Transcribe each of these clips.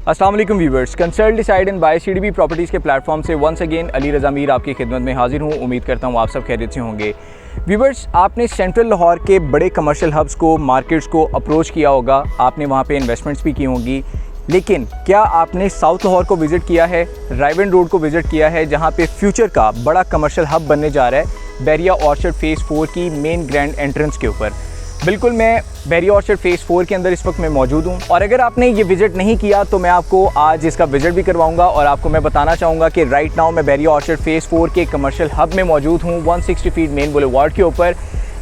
अस्सलाम वालेकुम viewers, consult decide and buy CDB properties के प्लेटफॉर्म से वंस अगेन अली रज़ा मीर आपकी खिदमत में हाजिर हूँ। उम्मीद करता हूँ आप सब खैरियत से होंगे। व्यूवर्स, आपने सेंट्रल लाहौर के बड़े कमर्शियल हब्स को, मार्केट्स को अप्रोच किया होगा, आपने वहाँ पे इन्वेस्टमेंट्स भी की होंगी, लेकिन क्या आपने साउथ लाहौर को विज़िट किया है, रायवन रोड को विज़िट किया है, जहाँ पे फ्यूचर का बड़ा कमर्शियल हब बनने जा रहा है बैरिया ऑर्चर्ड फ़ेज़ 4 की मेन ग्रैंड एंट्रेंस के ऊपर। बिल्कुल, मैं बैरिया ऑर्चर्ड फ़ेज़ 4 के अंदर इस वक्त मैं मौजूद हूँ और अगर आपने ये विज़िट नहीं किया तो मैं आपको आज इसका विज़िट भी करवाऊँगा और आपको मैं बताना चाहूँगा कि राइट नाउ मैं बैरिया ऑर्चर्ड फ़ेज़ 4 के कमर्शियल हब में मौजूद हूँ 160 फीट मेन बुलेवार्ड के ऊपर।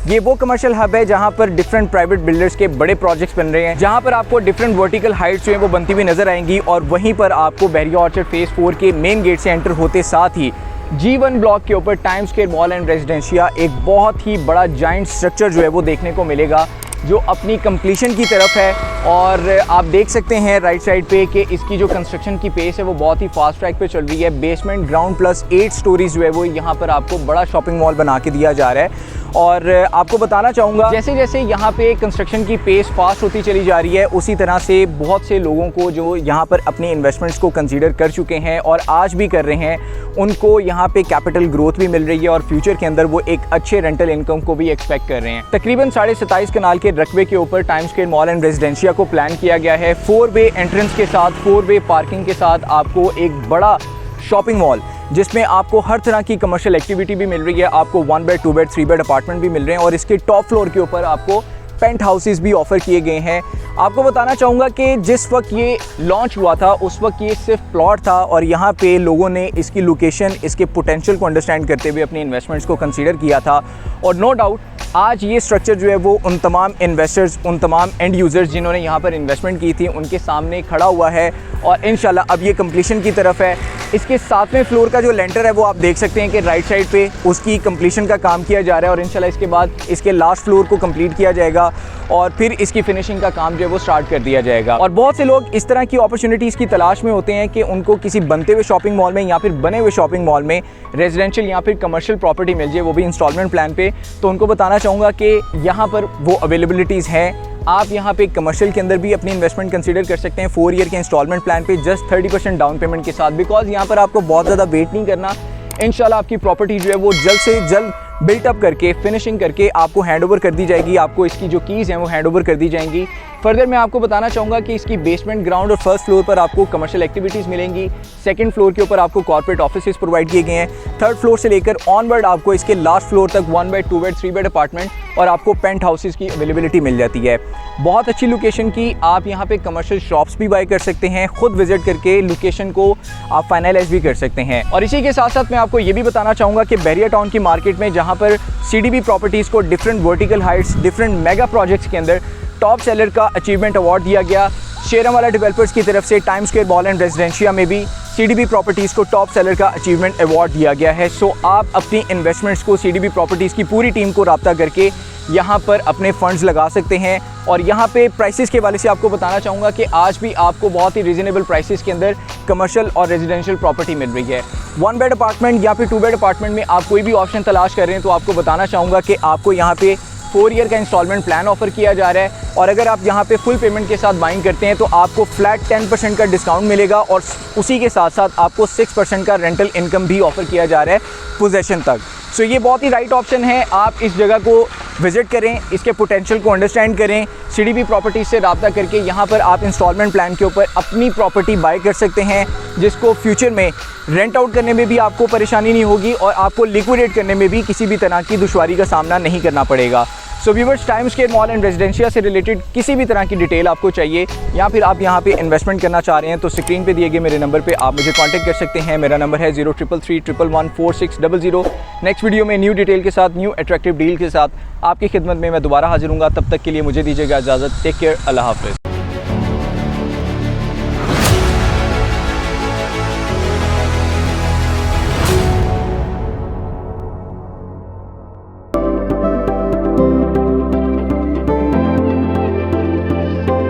ये वो कमर्शियल हब है जहाँ पर डिफरेंट प्राइवेट बिल्डर्स के बड़े प्रोजेक्ट्स बन रहे हैं, जहाँ पर आपको डिफरेंट वर्टिकल हाइट्स जो हैं वो बनती हुई नज़र आएंगी और वहीं पर आपको बैरिया ऑर्चर्ड फ़ेज़ 4 के मेन गेट से एंटर होते साथ ही G1 ब्लॉक के ऊपर times square mall and residencia एक बहुत ही बड़ा जाइंट स्ट्रक्चर जो है वो देखने को मिलेगा, जो अपनी कंप्लीशन की तरफ है। और आप देख सकते हैं राइट साइड पे कि इसकी जो कंस्ट्रक्शन की पेस है वो बहुत ही फास्ट ट्रैक पे चल रही है। बेसमेंट ग्राउंड प्लस 8 स्टोरीज जो है वो यहाँ पर आपको बड़ा शॉपिंग मॉल बना के दिया जा रहा है। और आपको बताना चाहूँगा, जैसे जैसे यहाँ पे कंस्ट्रक्शन की पेस फास्ट होती चली जा रही है, उसी तरह से बहुत से लोगों को जो यहाँ पर अपनी इन्वेस्टमेंट्स को कंसीडर कर चुके हैं और आज भी कर रहे हैं, उनको यहाँ पे कैपिटल ग्रोथ भी मिल रही है और फ्यूचर के अंदर वो एक अच्छे रेंटल इनकम को भी एक्सपेक्ट कर रहे हैं। तकरीबन 27.5 कनाल के रकबे के ऊपर times square mall and residencia को प्लान किया गया है 4 वे एंट्रेंस के साथ, 4 वे पार्किंग के साथ आपको एक बड़ा शॉपिंग मॉल जिसमें आपको हर तरह की कमर्शियल एक्टिविटी भी मिल रही है। आपको 1 बेड 2 बेड 3 बेड अपार्टमेंट भी मिल रहे हैं और इसके टॉप फ्लोर के ऊपर आपको पेंट हाउसेस भी ऑफ़र किए गए हैं। आपको बताना चाहूँगा कि जिस वक्त ये लॉन्च हुआ था उस वक्त ये सिर्फ प्लॉट था और यहाँ पे लोगों ने इसकी लोकेशन, इसके पोटेंशियल को अंडरस्टैंड करते हुए अपनी इन्वेस्टमेंट्स को कंसीडर किया था। और नो डाउट आज ये स्ट्रक्चर जो है वो उन तमाम इन्वेस्टर्स, उन तमाम एंड यूज़र्स जिन्होंने यहाँ पर इन्वेस्टमेंट की थी, उनके सामने खड़ा हुआ है और इंशाल्लाह अब ये कंप्लीशन की तरफ है। इसके 7वें फ्लोर का जो लेंटर है वो आप देख सकते हैं कि राइट साइड पे उसकी कंप्लीशन का काम किया जा रहा है और इंशाल्लाह इसके बाद इसके लास्ट फ्लोर को कंप्लीट किया जाएगा और फिर इसकी फिनिशिंग का काम जो है वो स्टार्ट कर दिया जाएगा। और बहुत से लोग इस तरह की अपॉर्चुनिटीज़ की तलाश में होते हैं कि उनको किसी बनते हुए शॉपिंग मॉल में या फिर बने हुए शॉपिंग मॉल में रेजिडेंशियल या फिर कमर्शियल प्रॉपर्टी मिल जाए, वो भी इंस्टॉलमेंट प्लान पे। तो उनको बताना चाहूँगा कि यहाँ पर वो अवेलेबिलिटीज़ हैं। आप यहाँ पे कमर्शियल के अंदर भी अपनी इन्वेस्टमेंट कंसीडर कर सकते हैं 4 ईयर के इंस्टॉलमेंट प्लान पे जस्ट 30% डाउन पेमेंट के साथ, बिकॉज यहाँ पर आपको बहुत ज़्यादा वेट नहीं करना। इंशाल्लाह आपकी प्रॉपर्टी जो है वो जल्द से जल्द बिल्टअप करके, फिनिशिंग करके आपको हैंडओवर कर दी जाएगी। आपको इसकी जो कीज़ हैं वो हैंडओवर कर दी जाएंगी। फर्दर मैं आपको बताना चाहूँगा कि इसकी बेसमेंट, ग्राउंड और फर्स्ट फ्लोर पर आपको कमर्शियल एक्टिविटीज़ मिलेंगी। सेकंड फ्लोर के ऊपर आपको कॉर्पोरेट ऑफिसेज प्रोवाइड किए गए हैं। थर्ड फ्लोर से लेकर ऑनवर्ड आपको इसके लास्ट फ्लोर तक 1 बेड 2 बेड 3 बेड अपार्टमेंट और आपको पेंट हाउसेज की अवेलेबिलिटी मिल जाती है। बहुत अच्छी लोकेशन की आप यहाँ पे कमर्शियल शॉप्स भी बाय कर सकते हैं, खुद विजिट करके लोकेशन को आप फाइनलाइज भी कर सकते हैं। और इसी के साथ साथ मैं आपको ये भी बताना चाहूँगा कि बैरिया टाउन की मार्केट में जहाँ पर सीडीबी प्रॉपर्टीज़ को different vertical Heights, different mega projects के अंदर टॉप सेलर का अचीवमेंट अवार्ड दिया गया। शेरावाला डेवलपर्स की तरफ से times square mall and residencia में भी सीडीबी प्रॉपर्टीज़ को टॉप सेलर का अचीवमेंट अवार्ड दिया गया है। सो आप अपनी इन्वेस्टमेंट्स को सीडीबी प्रॉपर्टीज़ की पूरी टीम को राब्ता करके यहाँ पर अपने फंड्स लगा सकते हैं। और यहाँ पे प्राइसेस के वाले से आपको बताना चाहूँगा कि आज भी आपको बहुत ही रीजनेबल प्राइसेस के अंदर कमर्शियल और रेजिडेंशियल प्रॉपर्टी मिल रही है। 1 बेड अपार्टमेंट या फिर 2 बेड अपार्टमेंट में आप कोई भी ऑप्शन तलाश कर रहे हैं तो आपको बताना चाहूँगा कि आपको यहाँ पे 4 ईयर का इंस्टॉलमेंट प्लान ऑफर किया जा रहा है और अगर आप यहाँ पे फुल पेमेंट के साथ बाइंग करते हैं तो आपको फ्लैट 10% का डिस्काउंट मिलेगा और उसी के साथ साथ आपको 6% का रेंटल इनकम भी ऑफर किया जा रहा है पोजेशन तक। सो ये बहुत ही राइट ऑप्शन है। आप इस जगह को विज़िट करें, इसके पोटेंशियल को अंडरस्टैंड करें, सीडीबी प्रॉपर्टीज़ से रब्ता करके यहाँ पर आप इंस्टॉलमेंट प्लान के ऊपर अपनी प्रॉपर्टी बाय कर सकते हैं, जिसको फ्यूचर में रेंट आउट करने में भी आपको परेशानी नहीं होगी और आपको लिक्विडेट करने में भी किसी भी तरह की दुश्वारी का सामना नहीं करना पड़ेगा। So viewers, times square mall and residencia से रिलेटेड किसी भी तरह की डिटेल आपको चाहिए या फिर आप यहाँ पे इन्वेस्टमेंट करना चाह रहे हैं तो स्क्रीन पे दिए गए मेरे नंबर पे आप मुझे कांटेक्ट कर सकते हैं। मेरा नंबर है 0333114600। नेक्स्ट वीडियो में न्यू डिटेल के साथ, न्यू अट्रैक्टिव डील के साथ आपकी खिदमत में मैं दोबारा हाजिर हूँगा। तब तक के लिए मुझे दीजिएगा इजाज़त। टेक केयर, अल्लाह हाफ़िज़।